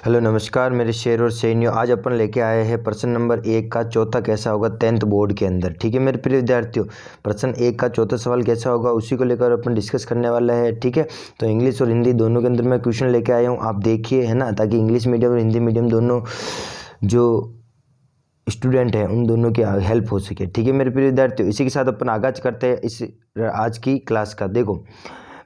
Hello नमस्कार मेरे शेर और सैनियों। आज अपन लेके आए हैं प्रश्न नंबर 1 का चौथा कैसा होगा 10th बोर्ड के अंदर। ठीक है मेरे प्रिय विद्यार्थियों, प्रश्न 1 का चौथा सवाल कैसा होगा उसी को लेकर अपन डिस्कस करने वाला है। ठीक है, तो इंग्लिश और हिंदी दोनों के अंदर मैं क्वेश्चन लेके आया हूँ, आप देखिए, है ना, ताकि इंग्लिश मीडियम और हिंदी मीडियम दोनों जो स्टूडेंट हैं उन दोनों की हेल्प हो सके। ठीक है मेरे प्रिय विद्यार्थियों, इसी के साथ अपन आगाज करते हैं इस आज की क्लास का। देखो,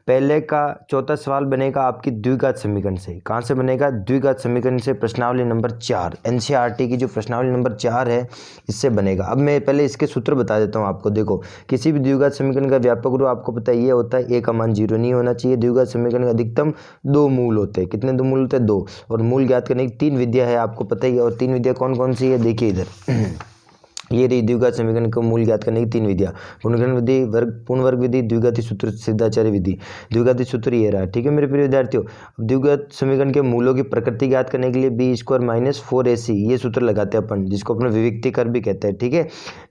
पहले का चौथा सवाल बनेगा आपकी द्विघात समीकरण से। कहाँ से बनेगा? द्विघात समीकरण से, प्रश्नावली नंबर 4, एनसीईआरटी की जो प्रश्नावली नंबर 4 है इससे बनेगा। अब मैं पहले इसके सूत्र बता देता हूँ आपको। देखो, किसी भी द्विघात समीकरण का व्यापक रूप आपको पता है ये होता है, ए का मान 0 नहीं होना चाहिए। द्विघात समीकरण का अधिकतम 2 मूल होते हैं। कितने 2 मूल होते हैं? 2। और मूल ज्ञात करने की 3 विधियाँ है, आपको पता ही है। और 3 विधियाँ कौन कौन सी है देखिए इधर ये रही द्विघात समीकरण को मूल ज्ञात करने की 3 विधियाँ: पूर्णग्रहण विधि, पूर्ण वर्ग विधि, द्विघाती सूत्र, सिद्धाचार्य विधि। द्विघाती सूत्र ये रहा। ठीक है मेरे प्रिय विद्यार्थियों, द्विघात समीकरण के मूलों की प्रकृति ज्ञात करने के लिए b² - 4ac ये सूत्र लगाते हैं अपन, जिसको अपन विविक्ति कर भी कहते हैं। ठीक है,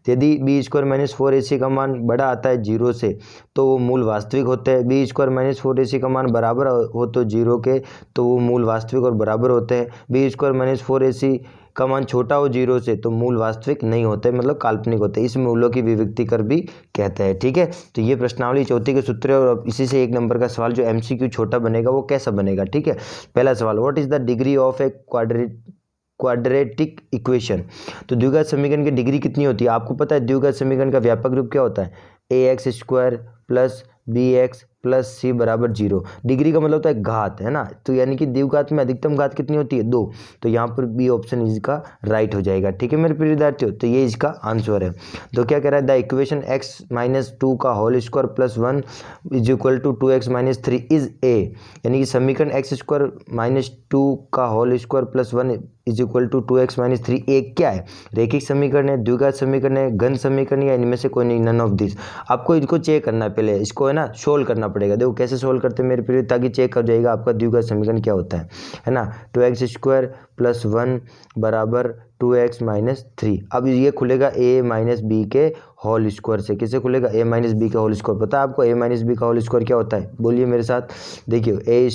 यदि b² - 4ac का मान बड़ा आता है 0 से तो वो मूल वास्तविक होते हैं। b² - 4ac का मान बराबर हो तो 0 के तो वो मूल वास्तविक और बराबर होते हैं। b² - 4ac का मान छोटा हो 0 से तो मूल वास्तविक नहीं होते, मतलब काल्पनिक होते हैं। इस मूलों की विविक्ति कर भी कहते हैं। ठीक है, तो ये प्रश्नावली चौथी के सूत्र है। और इसी से 1 नंबर का सवाल जो एमसीक्यू छोटा बनेगा वो कैसा बनेगा? ठीक है, पहला सवाल, what is the degree of a quadratic equation. तो द्विघात समीकरण की डिग्री कितनी होती है? आपको पता है द्विघात समीकरण का व्यापक रूप क्या होता है? ax² + bx + c = 0। डिग्री का मतलब होता है घात, है ना। तो यानी कि द्विघात में अधिकतम घात कितनी होती है? 2। तो यहाँ पर बी ऑप्शन इसका राइट हो जाएगा। ठीक है मेरे प्रिय विद्यार्थियों, तो ये इसका आंसर है। तो क्या कह रहा है? द इक्वेशन x - 2 का whole square + 1 = 2x - 3 is a. यानी कि समीकरण x² - 2 का होल स्क्वायर + 1 = 2x - 3 एक क्या है? रेखिक समीकरण है, द्विघात समीकरण है, घन समीकरण, या इनमें से कोई नहीं, नन ऑफ दिस। आपको इनको चेक करना है, पहले इसको है ना सोल्व करना पड़ेगा। देखो कैसे सोल्व करते हैं मेरे प्रिय, ताकि चेक हो जाएगा आपका द्विघात समीकरण क्या होता है ना। 2x² + 1 = 2x - 3। अब ये खुलेगा a - b के होल स्क्वायर से। किसे खुलेगा? a - b का होल स्क्वायर। पता है आपको a - b का होल स्क्वायर क्या होता है? बोलिए मेरे साथ, देखिए a²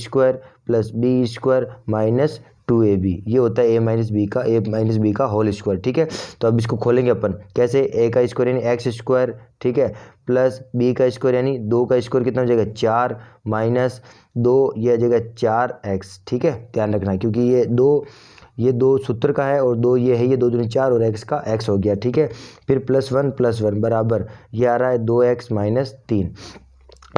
+ b² - 2ab ये होता है a - b का होल स्क्वायर। ठीक है, तो अब इसको खोलेंगे अपन कैसे? a का स्क्वायर यानी x², ठीक है, प्लस b का स्क्वायर यानी 2 का स्क्वायर कितना हो जाएगा? 4 - 2 ये आ जाएगा 4x। ठीक है, ध्यान रखना, क्योंकि ये 2 सूत्र का है और 2 ये है, ये 2 दूनी 4 और x का x हो गया। ठीक है, फिर +1 बराबर ये आ रहा है 2x - 3।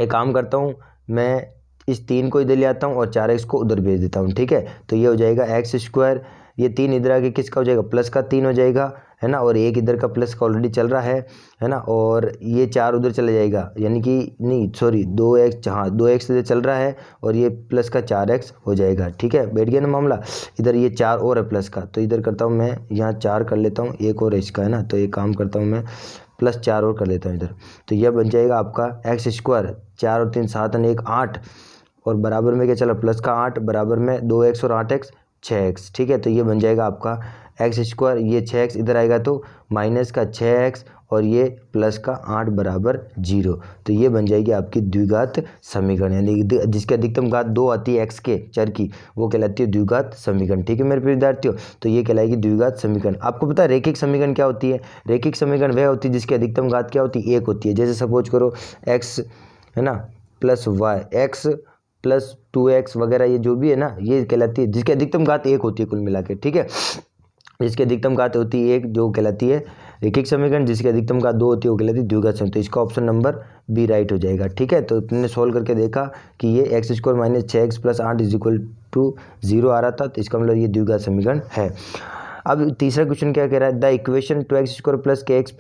एक काम करता हूँ, मैं इस 3 को इधर ले आता हूँ और 4x को उधर भेज देता हूँ। ठीक है, तो ये हो जाएगा x², ये 3 इधर आके किसका हो जाएगा? प्लस का 3 हो जाएगा, है ना। और 1 इधर का प्लस का ऑलरेडी चल रहा है ना। और ये 4 उधर चला जाएगा, यानी कि नहीं सॉरी 2x, हाँ 2x इधर चल रहा है और ये प्लस का 4x हो जाएगा। ठीक है, बैठ गया ना मामला। इधर ये 4 और है प्लस का, तो इधर करता हूँ मैं, यहाँ 4 कर लेता हूँ, एक और इसका, है ना। तो एक काम करता हूँ मैं, +4 और कर लेता हूँ इधर। तो यह बन जाएगा आपका x², 4 और 3 7 और 1 8, और बराबर में क्या चला? प्लस का 8, बराबर में 2x और 8x 6x। ठीक है, तो ये बन जाएगा आपका x², ये 6x इधर आएगा तो माइनस का 6x और ये प्लस का 8 बराबर 0। तो ये बन जाएगी आपकी द्विघात समीकरण, यानी जिसकी अधिकतम घात 2 आती है x के चर की, वो कहलाती है द्विघात समीकरण। ठीक है मेरे प्रिय विद्यार्थियों, तो ये कहलाएगी द्विघात समीकरण। आपको पता है रेखिक समीकरण क्या होती है? रेखिक समीकरण वह होती है जिसकी अधिकतम घात क्या होती है? 1 होती है। जैसे सपोज करो x, है ना, +y, x + 2x वगैरह, ये जो भी है ना, ये कहलाती है जिसकी अधिकतम घात 1 होती है कुल मिला के। ठीक है, जिसकी अधिकतम घात होती है 1 जो कहलाती है रेखिक समीकरण, जिसकी अधिकतम घात 2 होती है वो कहलाती है द्विघात समीकरण। तो इसका ऑप्शन नंबर बी राइट हो जाएगा। ठीक है, तो तुमने सोल्व करके देखा कि ये x² - 6x + 8 = 0 आ रहा था, तो इसका मतलब ये द्विघात समीकरण है। अब तीसरा क्वेश्चन क्या कह रहा है? The equation 2x² + kx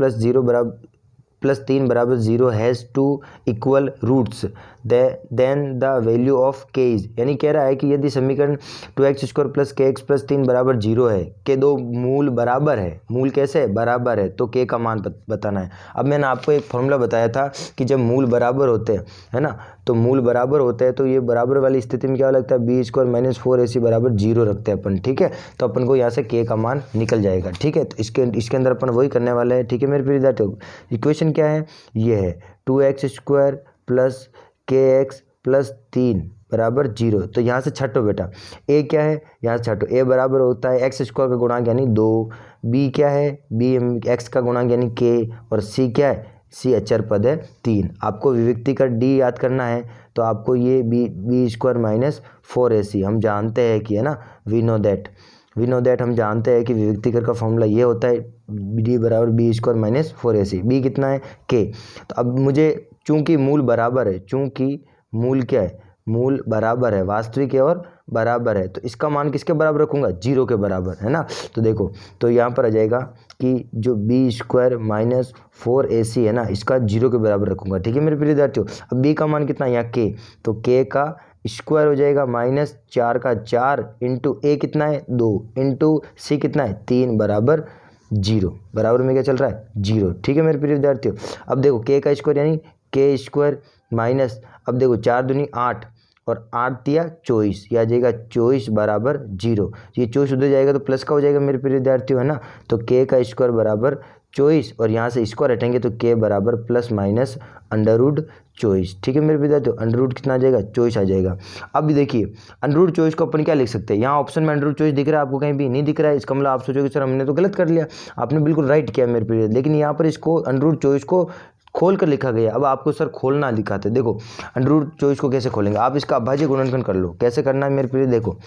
+ 3 = 0 has 2 equal roots then the value of k is. यानी कह रहा है कि यदि समीकरण 2x² + kx + 3 = 0 है, के 2 मूल बराबर है, मूल कैसे है? बराबर है, तो k का मान बताना है। अब मैंने आपको एक फॉर्मूला बताया था कि जब मूल बराबर होते हैं, है ना, तो मूल बराबर होते हैं तो ये बराबर वाली स्थिति में क्या लगता है? b² - 4ac = 0 रखते हैं अपन। ठीक है, तो अपन को यहाँ से k का मान निकल जाएगा। ठीक है, तो इसके अंदर अपन वही करने वाले हैं। ठीक है मेरे प्रिय विद्यार्थियों, इक्वेशन क्या है? ये है 2x² + kx प्लस 3 बराबर 0। तो यहाँ से छठो बेटा, ए क्या है, यहाँ से छठो, ए बराबर होता है एक्स स्क्वायर का गुणांक यानी 2, बी क्या है, बी एक्स का गुणांक यानी के, और सी क्या है, सी अचर पद है 3। आपको विविक्ति का डी याद करना है, तो आपको ये बी स्क्वायर माइनस 4ac हम जानते हैं कि, है ना, वी नो दैट हम जानते हैं कि विविक्तिकर का फॉर्मूला ये होता है डी बराबर B square minus 4ac। B कितना है, के। तो अब मुझे चूंकि मूल बराबर है, चूंकि मूल क्या है, मूल बराबर है, वास्तविक है और बराबर है, तो इसका मान किसके बराबर रखूंगा, 0 के बराबर, है ना। तो देखो, तो यहाँ पर आ जाएगा कि जो बी स्क्वायर माइनस 4ac है ना, इसका 0 के बराबर रखूंगा। ठीक है मेरे प्रिय विद्यार्थियों। अब बी का मान कितना है, यहाँ के, तो के का स्क्वायर हो जाएगा माइनस 4 का 4 इंटू ए कितना है 2 इंटू सी कितना है 3 बराबर 0। बराबर में क्या चल रहा है, 0। ठीक है मेरे प्रिय विद्यार्थियों। अब देखो के का स्क्वायर यानी के स्क्वायर माइनस, अब देखो 4 दूनी 8 और 8 दिया 24, यह आ जाएगा 24 बराबर 0। ये 24 उधर जाएगा तो प्लस का हो जाएगा मेरे प्रिय विद्यार्थियों, है ना। तो के का स्क्वायर बराबर 24 और यहाँ से स्क्वायर हटेंगे तो के बराबर प्लस माइनस अंडर रूट 24। ठीक है मेरे विद्यार्थियों, अंडर रूट कितना आ जाएगा, 24 आ जाएगा। अब भी देखिए अंडर रूट 24 को अपन क्या लिख सकते हैं, यहाँ ऑप्शन में अंडर रूट 24 दिख रहा है आपको, कहीं भी नहीं दिख रहा है, इसका मतलब आप सोचोगे सर हमने तो गलत कर लिया। आपने बिल्कुल राइट किया मेरे प्रिय, लेकिन यहाँ पर इसको अंडर रूट 24 को खोल कर लिखा गया। अब आपको सर खोलना दिखाते, देखो अंडर रूट 24 को कैसे खोलेंगे, आप इसका अभाज्य गुणनखंड कर लो। कैसे करना है मेरे प्रिय, देखो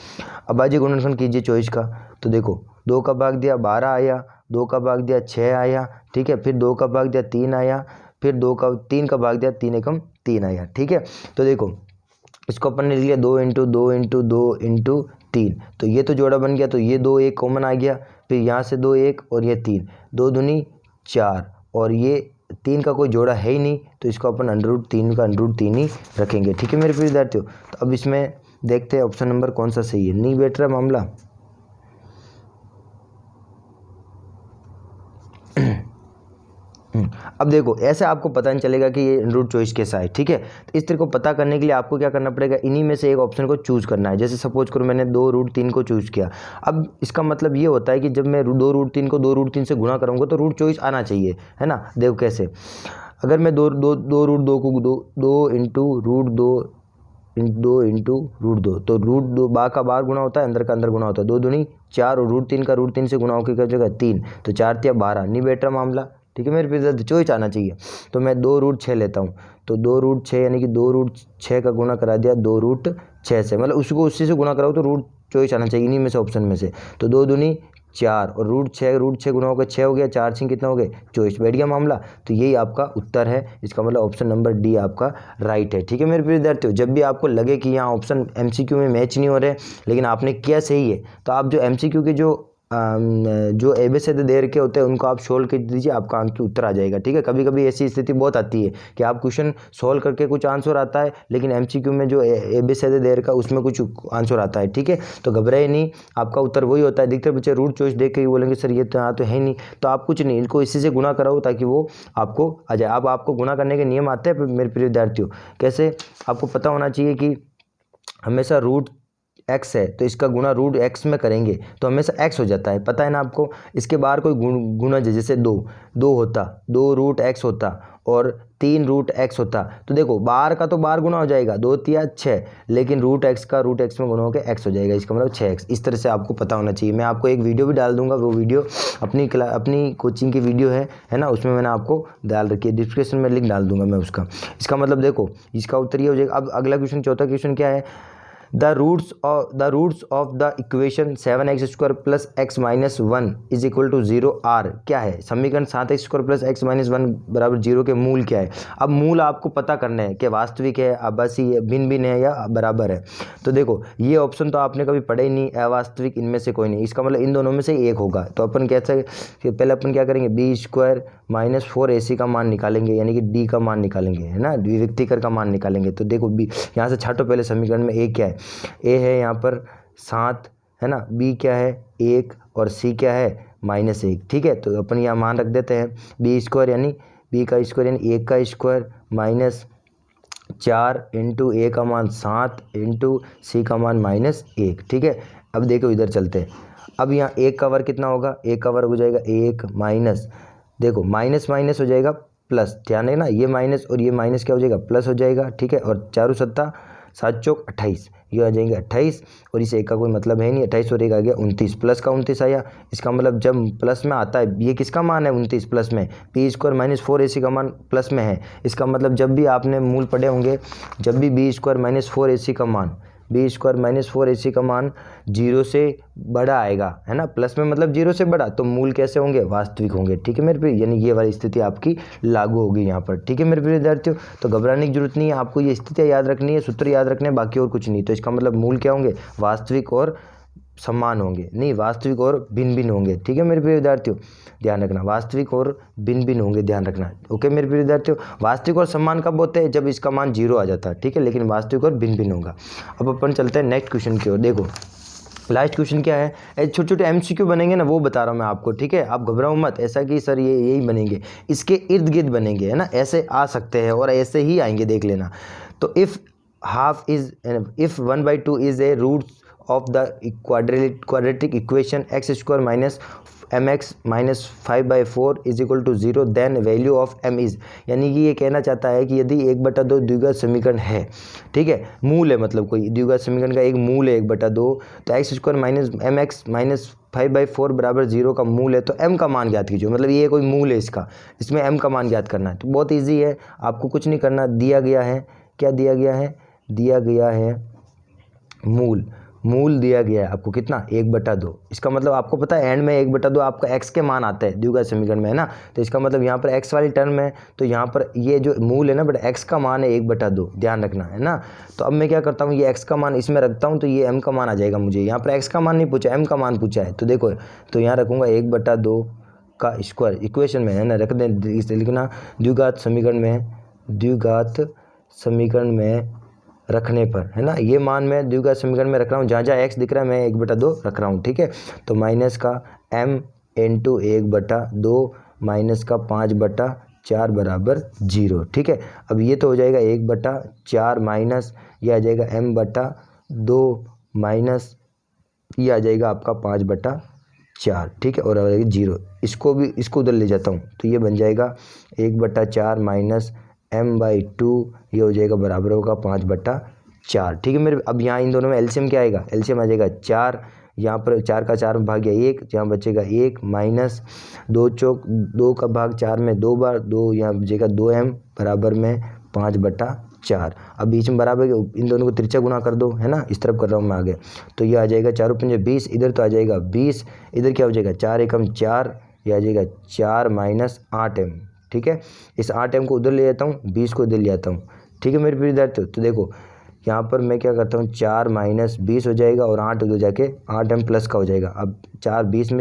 अभाज्य गुणनखंड कीजिए 24 का, तो देखो 2 का भाग दिया 12 आया, 2 का भाग दिया 6 आया, ठीक है, फिर 2 का भाग दिया 3 आया, फिर 3 का भाग दिया 3 एकम 3 आया। ठीक है, तो देखो इसको अपन ने लिया 2 इंटू 2 इंटू 2 इंटू 3, तो ये तो जोड़ा बन गया, तो ये 2 1 कॉमन आ गया, फिर यहाँ से 2 1 और ये 3, 2 दूनी 4 और ये 3 का कोई जोड़ा है ही नहीं, तो इसको अपन अंडर रूट 3 का अंडर रूट 3 ही रखेंगे। ठीक है मेरे प्रिय विद्यार्थियों। तो अब इसमें देखते हैं ऑप्शन नंबर कौन सा सही है, नहीं बैठ रहा मामला। अब देखो ऐसे आपको पता नहीं चलेगा कि ये रूट चॉइस कैसा है। ठीक है, तो इस तरह को पता करने के लिए आपको क्या करना पड़ेगा, इन्हीं में से एक ऑप्शन को चूज करना है। जैसे सपोज करो मैंने 2√3 को चूज किया, अब इसका मतलब ये होता है कि जब मैं 2√3 को 2√3 से गुणा करूँगा तो रूट चॉइस आना चाहिए, है ना। देखो कैसे, अगर मैं 2√2 को 2 इंटू रूट 2 तो रूट 2 बा का बाहर गुणा होता है, अंदर का अंदर गुणा होता है, 2 दूनी 4 और रूट 3 का रूट 3 से गुणा होकर क्या जगह 3, तो 4 तिया 12, नहीं बैठ रहा मामला। ठीक है मेरे फिर चॉइस आना चाहिए, तो मैं 2√6 लेता हूँ, तो 2√6 यानी कि 2√6 का गुणा करा दिया 2√6 से, मतलब उसको उसी से गुणा कराओ तो रूट चॉइस आना चाहिए इन्हीं में से ऑप्शन में से। तो 2 दूनी 4 और रूट 6 गुणा होकर 6 हो गया, 4 6 कितना हो गए 24, बैठ गया मामला। तो यही आपका उत्तर है, इसका मतलब ऑप्शन नंबर डी आपका राइट है। ठीक है मेरे प्रिय विद्यार्थियों, जब भी आपको लगे कि यहाँ ऑप्शन एमसीक्यू में मैच नहीं हो रहे लेकिन आपने किया सही है, तो आप जो एमसीक्यू के जो एबीसीडी दे रखे होते हैं उनको आप सोल्व कर दीजिए, आपका आंसर उत्तर आ जाएगा। ठीक है, कभी कभी ऐसी स्थिति बहुत आती है कि आप क्वेश्चन सोल्व करके कुछ आंसर आता है लेकिन एमसीक्यू में जो एबीसीडी दे रखा उसमें कुछ आंसर आता है। ठीक है, तो घबराए नहीं, आपका उत्तर वही होता है। अधिकतर बच्चे रूट चॉइस देख के बोलेंगे सर ये तो यहाँ तो है नहीं, तो आप कुछ नहीं, इनको इसी से गुना कराओ ताकि वो आपको आ जाए। अब आपको गुना करने के नियम आते हैं मेरे प्रिय विद्यार्थियों, कैसे आपको पता होना चाहिए कि हमेशा रूट एक्स है तो इसका गुणा रूट एक्स में करेंगे तो हमेशा एक्स हो जाता है, पता है ना आपको। इसके बाहर कोई गुणज है, जैसे 2 होता, 2 रूट एक्स होता और 3 रूट एक्स होता, तो देखो बाहर का तो बाहर गुना हो जाएगा 2 तिया 6, लेकिन रूट एक्स का रूट एक्स में गुना होकर एक्स हो जाएगा, इसका मतलब 6x। इस तरह से आपको पता होना चाहिए। मैं आपको एक वीडियो भी डाल दूंगा, वो वीडियो अपनी कोचिंग की वीडियो है ना, उसमें मैंने आपको डाल रखी है, डिस्क्रिप्शन में लिंक डाल दूंगा मैं उसका। इसका मतलब देखो इसका उत्तर ये हो जाएगा। अब अगला क्वेश्चन, चौथा क्वेश्चन क्या है, The roots of the equation 7x² plus x minus 1 is equal to 0 are क्या है, समीकरण 7x² plus x minus 1 बराबर 0 के मूल क्या है। अब मूल आपको पता करना है कि वास्तविक है, आभासी है, भिन्न भिन्न है या बराबर है। तो देखो ये ऑप्शन तो आपने कभी पढ़े ही नहीं, अवास्तविक इनमें से कोई नहीं, इसका मतलब इन दोनों में से एक होगा। तो अपन कैसे, पहले अपन क्या करेंगे, b² माइनस 4ac का मान निकालेंगे, यानी कि d का मान निकालेंगे, है ना, द्विविक्तिकर का मान निकालेंगे। तो देखो b यहाँ से छाटो पहले समीकरण में, a क्या है, a है यहाँ पर 7, है ना, b क्या है 1 और c क्या है -1। ठीक है, तो अपन यहाँ मान रख देते हैं b² यानी b का स्क्वायर यानी 1 का स्क्वायर माइनस 4 इंटू a का मान 7 इंटू c का मान -1। ठीक है, अब देखो इधर चलते हैं, अब यहाँ 1 का वर्ग कितना होगा, 1 का वर्ग हो जाएगा 1 माइनस, देखो माइनस माइनस हो जाएगा प्लस, ध्यान है ना, ये माइनस और ये माइनस क्या हो जाएगा, प्लस हो जाएगा, ठीक है। और 4 सत्ता 7 चौक 28, ये आ जाएंगे 28 और इस एक का कोई मतलब है नहीं, 28 और एक आ गया 29, प्लस का 29 आया। इसका मतलब जब प्लस में आता है, ये किसका मान है 29 प्लस में, बी स्क्वायर माइनस 4ac का मान प्लस में है। इसका मतलब जब भी आपने मूल पढ़े होंगे, जब भी बी स्क्वायर माइनस 4ac का मान, बी स्क्वायर माइनस 4ac का मान 0 से बड़ा आएगा, है ना, प्लस में मतलब 0 से बड़ा, तो मूल कैसे होंगे, वास्तविक होंगे, ठीक है मेरे प्रिय, यानी ये वाली स्थिति आपकी लागू होगी यहाँ पर, ठीक है मेरे प्रिय विद्यार्थियों। तो घबराने की जरूरत नहीं है, आपको ये स्थितियाँ याद रखनी है, सूत्र याद रखने हैं, बाकी और कुछ नहीं। तो इसका मतलब मूल क्या होंगे, वास्तविक और समान होंगे, नहीं वास्तविक और भिन्न भिन्न होंगे, ठीक है मेरे प्रिय विद्यार्थियों, ध्यान रखना, वास्तविक और भिन्न भिन्न होंगे, ध्यान रखना, ओके मेरे प्रिय विद्यार्थियों। वास्तविक और समान कब होते हैं, जब इसका मान 0 आ जाता है, ठीक है, लेकिन वास्तविक और भिन्न भिन्न होगा। अब अपन चलते हैं नेक्स्ट क्वेश्चन की ओर। देखो लास्ट क्वेश्चन क्या है, छोटे छोटे MCQ बनेंगे ना, वो बता रहा हूँ मैं आपको, ठीक है, आप घबराओ मत, ऐसा कि सर ये यही बनेंगे, इसके इर्द गिर्द बनेंगे, है ना, ऐसे आ सकते हैं और ऐसे ही आएंगे, देख लेना। तो if 1/2 is a root of the quadratic equation x square minus mx minus 5/4 is equal to 0 then value of m is, यानी कि ये कहना चाहता है कि यदि 1/2 द्विघात समीकरण है, ठीक है, मूल है, मतलब कोई द्विघात समीकरण का एक मूल है 1/2, तो x square minus mx minus 5/4 बराबर 0 का मूल है, तो m का मान ज्ञात कीजिए, मतलब ये कोई मूल है इसका, इसमें m का मान ज्ञात करना है। तो बहुत ईजी है, आपको कुछ नहीं करना, दिया गया है, क्या दिया गया है, दिया गया है मूल दिया गया है आपको कितना, 1/2। इसका मतलब आपको पता है एंड में 1/2 आपका x के मान आता है द्विघात समीकरण में, है ना, तो इसका मतलब यहाँ पर x वाली टर्म है, तो यहाँ पर ये जो मूल है ना बट x का मान है 1/2, ध्यान रखना, है ना। तो अब मैं क्या करता हूँ, ये x का मान इसमें रखता हूँ, तो ये m का मान आ जाएगा, मुझे यहाँ पर x का मान नहीं पूछा, m का मान पूछा है, तो देखो, तो यहाँ रखूँगा 1/2 का स्क्वायर, इक्वेशन में, है ना, रख दें, इसे लिखना द्विघात समीकरण में रखने पर, है ना, ये मान मैं द्विघात समीकरण में रख रहा हूँ, जहाँ जहाँ x दिख रहा है मैं 1/2 रख रहा हूँ, ठीक है। तो माइनस का m इंटू 1/2 माइनस का 5/4 बराबर 0, ठीक है। अब ये तो हो जाएगा 1/4 माइनस ये आ जाएगा m/2 माइनस ये आ जाएगा आपका 5/4, ठीक है, और आ जाएगा 0, इसको उधर ले जाता हूँ, तो ये बन जाएगा 1/4 माइनस m/2, ये हो जाएगा बराबर होगा 5/4, ठीक है मेरे। अब यहाँ इन दोनों में एलसीएम क्या आएगा, एलसीएम आ जाएगा 4, यहाँ पर 4 का 4 में भाग गया 1, यहाँ बचेगा 1 माइनस 2 चौक 2 का भाग 4 में 2 बार 2, यहाँ बचेगा 2m बराबर में 5/4। अब बीच में बराबर इन दोनों को तिरछा गुना कर दो, है ना, इस तरफ कर रहा हूँ मैं आगे, तो ये आ जाएगा 4 पंजे 20, इधर तो आ जाएगा 20, इधर क्या हो जाएगा 4 एकम 4, ये आ जाएगा 4 माइनस 8m, ठीक है। इस 8m को उधर ले जाता हूँ, 20 को इधर ले आता हूँ, ठीक है मेरे प्रिय विद्यार्थियों। तो देखो यहाँ पर मैं क्या करता हूँ, 4 माइनस 20 हो जाएगा और 8 उधर जाके 8m प्लस का हो जाएगा। अब 4 20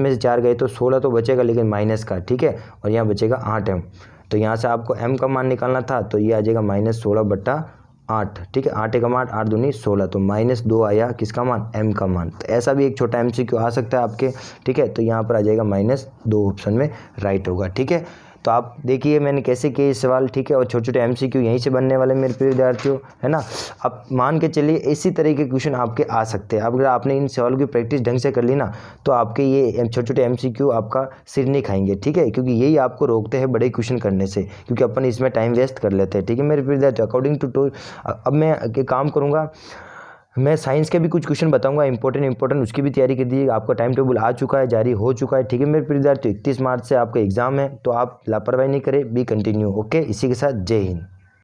में से 4 गए तो 16 तो बचेगा, लेकिन माइनस का, ठीक है, और यहाँ बचेगा 8m। तो यहाँ से आपको m का मान निकालना था, तो ये आ जाएगा -16/8, ठीक है, 8 एकम 8 8 दूनी 16, तो -2 आया किसका मान, m का मान। तो ऐसा भी एक छोटा MCQ आ सकता है आपके, ठीक है, तो यहाँ पर आ जाएगा -2 ऑप्शन में राइट होगा, ठीक है। तो आप देखिए मैंने कैसे किए इस सवाल, ठीक है, और छोटे छोटे MCQ यहीं से बनने वाले मेरे प्रिय विद्यार्थियों, है ना। अब मान के चलिए इसी तरह के क्वेश्चन आपके आ सकते हैं। अब अगर आपने इन सवालों की प्रैक्टिस ढंग से कर ली ना, तो आपके ये छोटे छोटे MCQ आपका सिर नहीं खाएंगे, ठीक है, क्योंकि यही आपको रोकते हैं बड़े क्वेश्चन करने से, क्योंकि अपन इसमें टाइम वेस्ट कर लेते हैं, ठीक है मेरे प्रिय विद्यार्थियों। अकॉर्डिंग टू अब मैं काम करूँगा, मैं साइंस के भी कुछ क्वेश्चन बताऊंगा इंपॉर्टेंट, उसकी भी तैयारी कर दीजिए। आपका टाइम टेबल आ चुका है, जारी हो चुका है, ठीक है मेरे प्रिय विद्यार्थियों। 31 मार्च से आपका एग्जाम है, तो आप लापरवाही नहीं करें, बी कंटिन्यू, ओके। इसी के साथ जय हिंद।